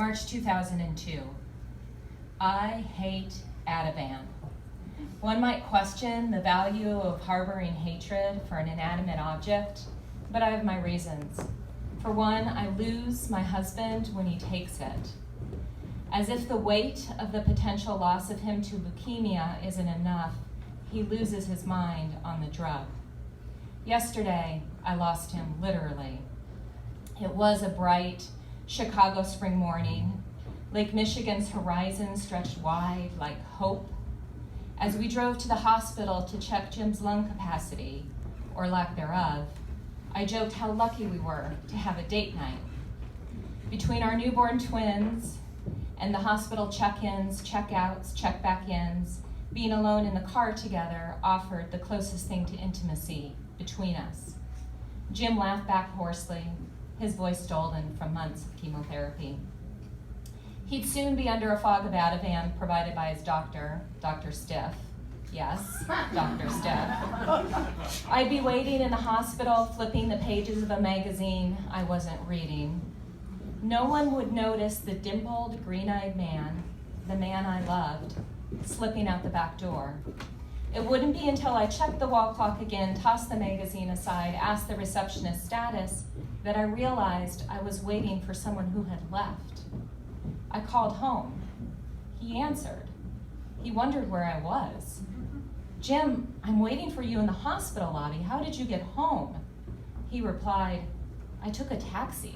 March 2002. I hate Ativan. One might question the value of harboring hatred for an inanimate object, but I have my reasons. For one, I lose my husband when he takes it. As if the weight of the potential loss of him to leukemia isn't enough, he loses his mind on the drug. Yesterday, I lost him, literally. It was a bright Chicago spring morning. Lake Michigan's horizon stretched wide like hope. As we drove to the hospital to check Jim's lung capacity, or lack thereof, I joked how lucky we were to have a date night. Between our newborn twins and the hospital check-ins, check-outs, check-back-ins, being alone in the car together offered the closest thing to intimacy between us. Jim laughed back hoarsely, his voice stolen from months of chemotherapy. He'd soon be under a fog of Ativan provided by his doctor, Dr. Stiff. Yes, Dr. Stiff. I'd be waiting in the hospital, flipping the pages of a magazine I wasn't reading. No one would notice the dimpled, green-eyed man, the man I loved, slipping out the back door. It wouldn't be until I checked the wall clock again, tossed the magazine aside, asked the receptionist status, that I realized I was waiting for someone who had left. I called home. He answered. He wondered where I was. Jim, I'm waiting for you in the hospital lobby. How did you get home? He replied, I took a taxi.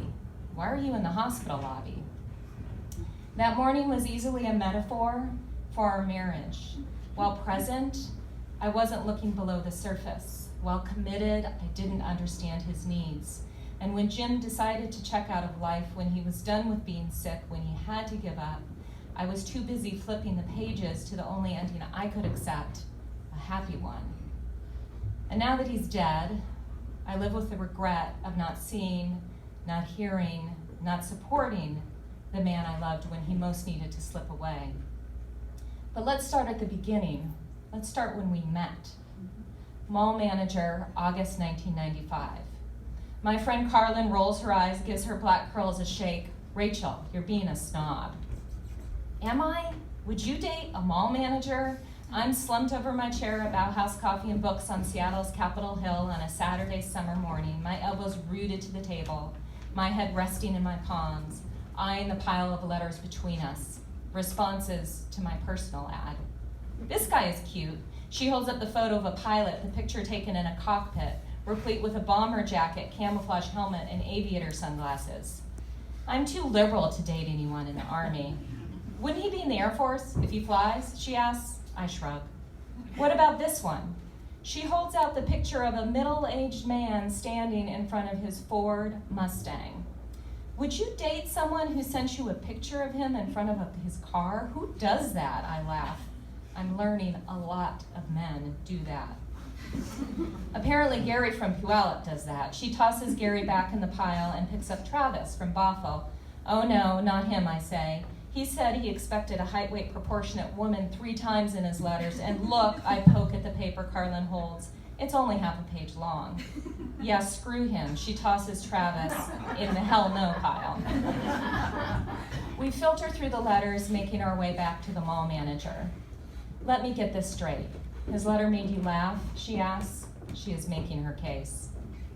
Why are you in the hospital lobby? That morning was easily a metaphor for our marriage. While present, I wasn't looking below the surface. While committed, I didn't understand his needs. And when Jim decided to check out of life, when he was done with being sick, when he had to give up, I was too busy flipping the pages to the only ending I could accept, a happy one. And now that he's dead, I live with the regret of not seeing, not hearing, not supporting the man I loved when he most needed to slip away. But let's start at the beginning. Let's start when we met. Mall manager, August 1995. My friend Carlin rolls her eyes, gives her black curls a shake. Rachel, you're being a snob. Am I? Would you date a mall manager? I'm slumped over my chair at Bauhaus Coffee and Books on Seattle's Capitol Hill on a Saturday summer morning, my elbows rooted to the table, my head resting in my palms, eyeing the pile of letters between us, responses to my personal ad. This guy is cute. She holds up the photo of a pilot, the picture taken in a cockpit, replete with a bomber jacket, camouflage helmet, and aviator sunglasses. I'm too liberal to date anyone in the Army. Wouldn't he be in the Air Force if he flies? She asks. I shrug. What about this one? She holds out the picture of a middle-aged man standing in front of his Ford Mustang. Would you date someone who sent you a picture of him in front of his car? Who does that? I laugh. I'm learning a lot of men do that. Apparently Gary from Puyallup does that. She tosses Gary back in the pile and picks up Travis from Bothell. Oh no, not him, I say. He said he expected a height-weight proportionate woman 3 times in his letters, and look, I poke at the paper Carlin holds. It's only half a page long. Yeah, screw him. She tosses Travis in the hell no pile. We filter through the letters, making our way back to the mall manager. Let me get this straight. His letter made you laugh, she asks. She is making her case.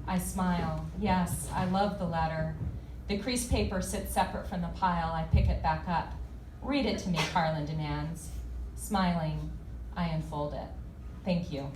I smile. Yes, I love the letter. The creased paper sits separate from the pile. I pick it back up. Read it to me, Carlin demands. Smiling, I unfold it. Thank you.